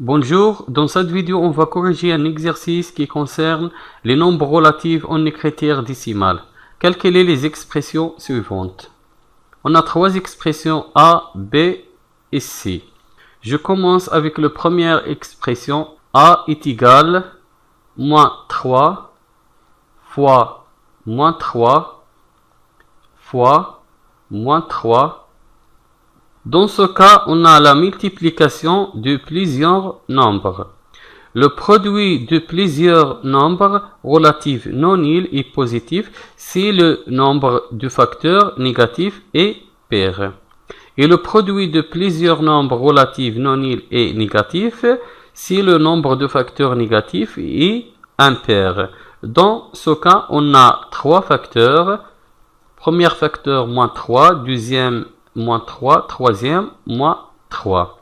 Bonjour, dans cette vidéo on va corriger un exercice qui concerne les nombres relatifs en écriture décimale. Calculez les expressions suivantes. On a trois expressions A, B et C. Je commence avec la première expression. A est égal moins 3 fois moins 3 fois moins 3. Dans ce cas, on a la multiplication de plusieurs nombres. Le produit de plusieurs nombres relatifs non nuls et positifs, c'est le nombre de facteurs négatifs et pairs. Et le produit de plusieurs nombres relatifs non nuls et négatifs, c'est le nombre de facteurs négatifs et impair. Dans ce cas, on a trois facteurs. Premier facteur, moins 3. Deuxième, moins 3, troisième, moins 3.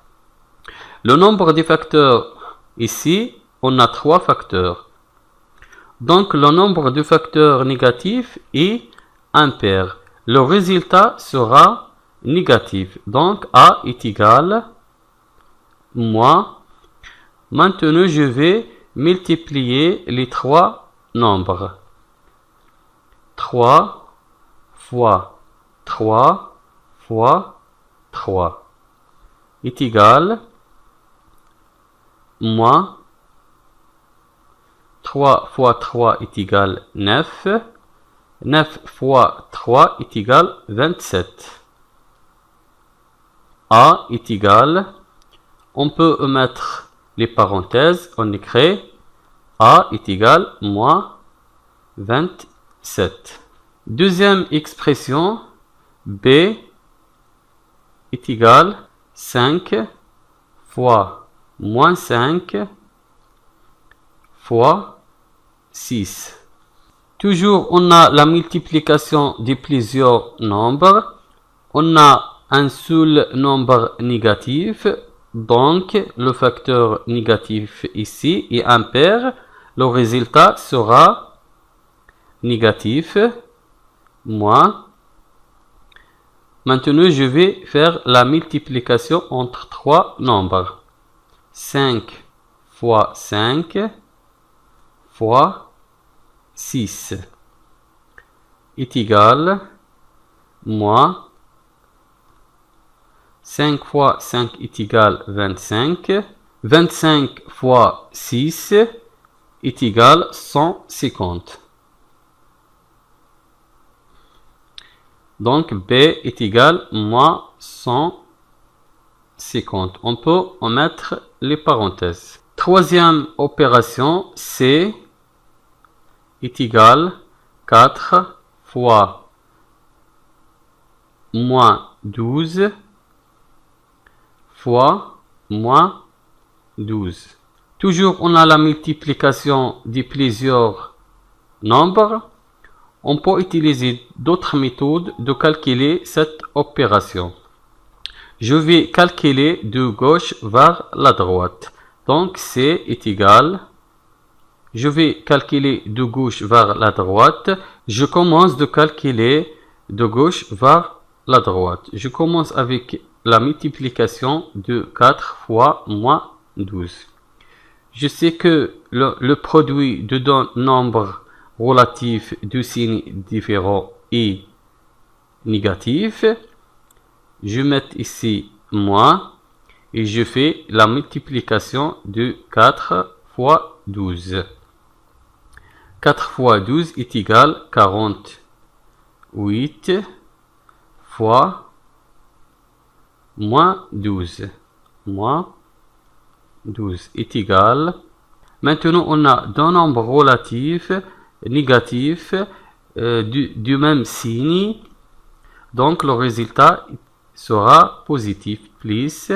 Le nombre des facteurs, ici, on a trois facteurs. Donc, le nombre de facteurs négatifs est impair. Le résultat sera négatif. Donc, A est égal moins. Maintenant, je vais multiplier les trois nombres. 3 fois 3 fois 3 est égal moins 3 fois 3 est égal 9. 9 fois 3 est égal 27. A est égal, on peut omettre les parenthèses, on écrit A est égal moins 27. Deuxième expression, B est égal 5 fois moins 5 fois 6. Toujours, on a la multiplication de plusieurs nombres. On a un seul nombre négatif. Donc, le facteur négatif ici est impair. Le résultat sera négatif moins. Maintenant, je vais faire la multiplication entre trois nombres. 5 fois 5 fois 6 est égal moins 5 fois 5 est égal 25. 25 fois 6 est égal 150. Donc, B est égal moins 150. On peut omettre les parenthèses. Troisième opération, C est égal 4 fois moins 12 fois moins 12. Toujours, on a la multiplication de plusieurs nombres. On peut utiliser d'autres méthodes de calculer cette opération. Je vais calculer de gauche vers la droite. Donc, C est égal. Je vais calculer de gauche vers la droite. Je commence de calculer de gauche vers la droite. Je commence avec la multiplication de 4 fois moins 12. Je sais que le produit de deux nombres relatifs de signes différents est négatif. Je mets ici moins et je fais la multiplication de 4 fois 12. 4 fois 12 est égal 48 fois moins 12. Moins 12 est égal. Maintenant, on a deux nombres relatifs négatifs du même signe. Donc, le résultat sera positif. Plus,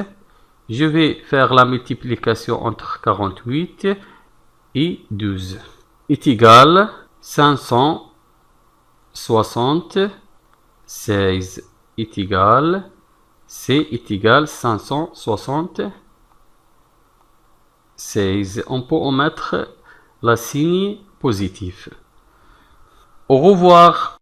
je vais faire la multiplication entre 48 et 12. Est égal 576 est égal C est égal 576. On peut omettre la signe positif. Au revoir.